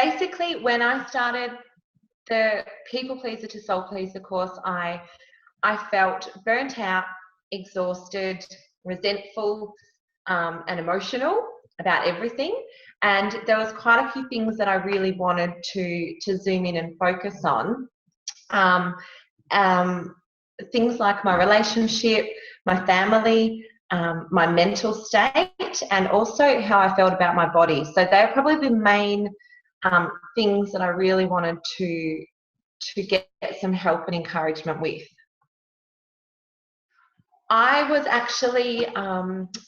basically, when I started the People Pleaser to Soul Pleaser course, I felt burnt out, exhausted, resentful, and emotional about everything. And there was quite a few things that I really wanted to zoom in and focus on. Things like my relationship, my family, my mental state, and also how I felt about my body. So they're probably the main things that I really wanted to get some help and encouragement with. I was actually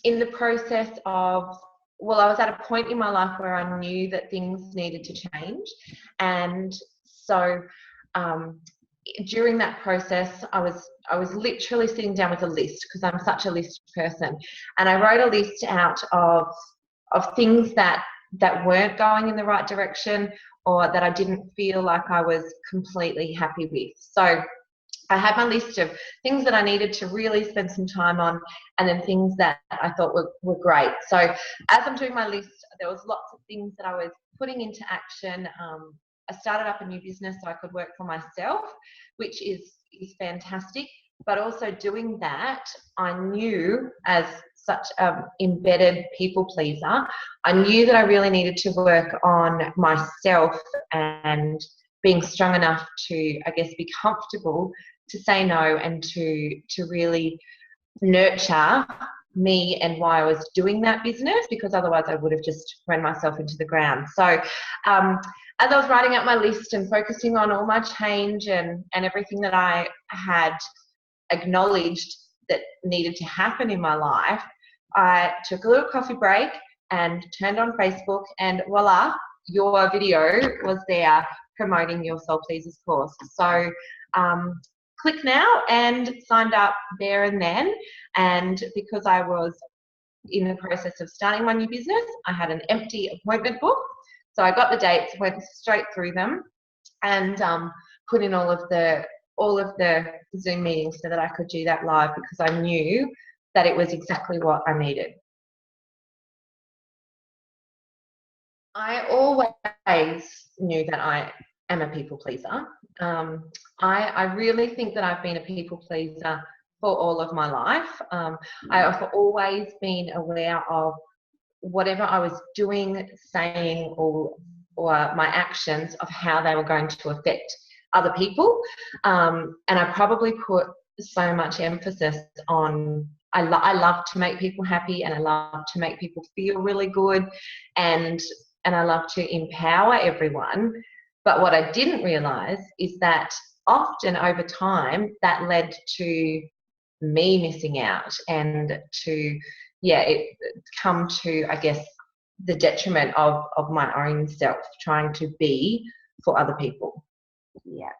in the process of, I was at a point in my life where I knew that things needed to change. And so during that process, I was literally sitting down with a list, because I'm such a list person. And I wrote a list out of things that weren't going in the right direction, or that I didn't feel like I was completely happy with. So I had my list of things that I needed to really spend some time on, and then things that I thought were great. So as I'm doing my list, there was lots of things that I was putting into action. I started up a new business so I could work for myself, which is fantastic. But also doing that, I knew, as such an embedded people pleaser, I knew that I really needed to work on myself and being strong enough to, I guess, be comfortable to say no, and to really nurture me and why I was doing that business, because otherwise I would have just run myself into the ground. So as I was writing out my list and focusing on all my change and everything that I had acknowledged that needed to happen in my life, I took a little coffee break and turned on Facebook, and voila, your video was there promoting your Soul Pleasers course. So click now, and signed up there and then. And because I was in the process of starting my new business, I had an empty appointment book. So I got the dates, went straight through them, and put in all of the Zoom meetings so that I could do that live, because I knew that it was exactly what I needed. I always knew that I am a people pleaser. I really think that I've been a people pleaser for all of my life. I have always been aware of whatever I was doing, saying, or my actions, of how they were going to affect other people. And I probably put so much emphasis on, I love to make people happy, and I love to make people feel really good, and I love to empower everyone. But what I didn't realise is that often over time that led to me missing out, and to, it come to, I guess, the detriment of my own self, trying to be for other people. Yeah.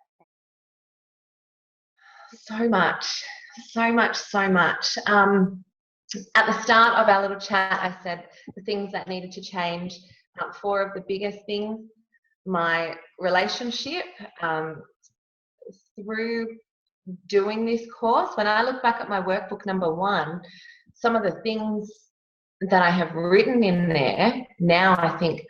So much. At the start of our little chat, I said the things that needed to change. 4 of the biggest things: my relationship. Through doing this course, when I look back at my workbook number 1, some of the things that I have written in there now, I think,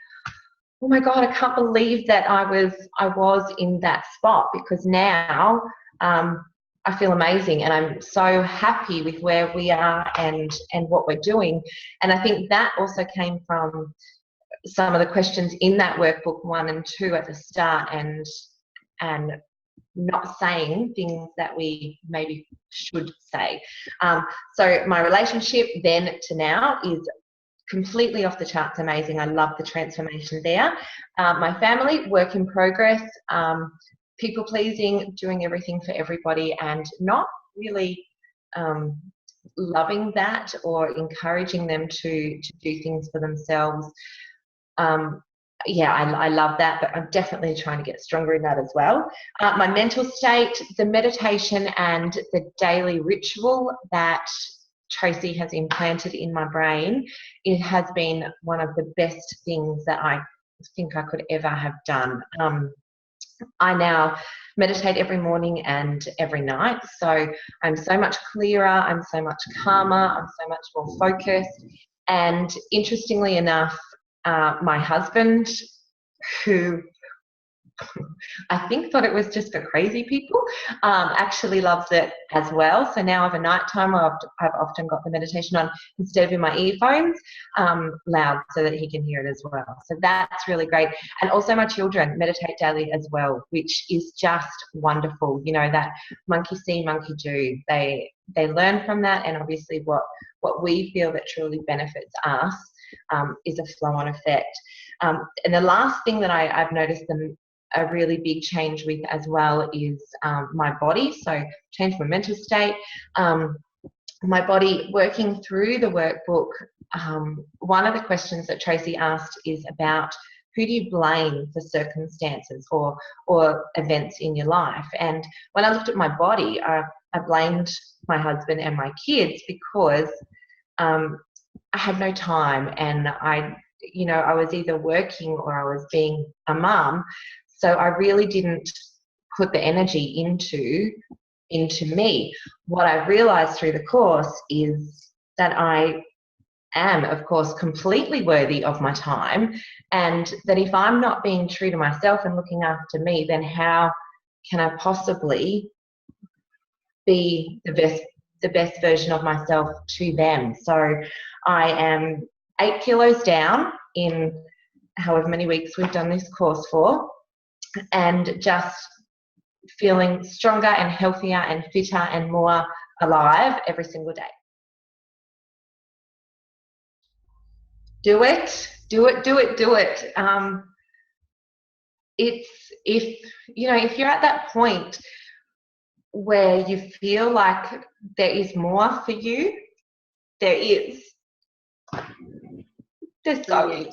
oh my God, I can't believe that I was in that spot, because now I feel amazing, and I'm so happy with where we are and what we're doing. And I think that also came from some of the questions in that workbook 1 and 2 at the start, and not saying things that we maybe should say. So my relationship then to now is completely off the charts amazing. I love the transformation there. My family, work in progress. People pleasing, doing everything for everybody, and not really loving that or encouraging them to do things for themselves. I love that, but I'm definitely trying to get stronger in that as well. My mental state, the meditation and the daily ritual that Tracy has implanted in my brain, it has been one of the best things that I think I could ever have done. I now meditate every morning and every night, so I'm so much clearer, I'm so much calmer, I'm so much more focused. And interestingly enough, my husband who I think thought it was just for crazy people, actually loves it as well. So now over nighttime, I've often got the meditation on instead of in my earphones, loud, so that he can hear it as well. So that's really great. And also my children meditate daily as well, which is just wonderful. You know, that monkey see, monkey do. They learn from that, and obviously what we feel that truly benefits us is a flow-on effect. And the last thing that I've noticed a really big change with as well is my body. So change my mental state. My body, working through the workbook, one of the questions that Tracy asked is about who do you blame for circumstances or events in your life? And when I looked at my body, I blamed my husband and my kids because I had no time, and I was either working or I was being a mum. So I really didn't put the energy into me. What I realized through the course is that I am, of course, completely worthy of my time, and that if I'm not being true to myself and looking after me, then how can I possibly be the best version of myself to them? So I am 8 kilos down in however many weeks we've done this course for, and just feeling stronger and healthier and fitter and more alive every single day. Do it. If you're at that point where you feel like there is more for you, there is. Just go.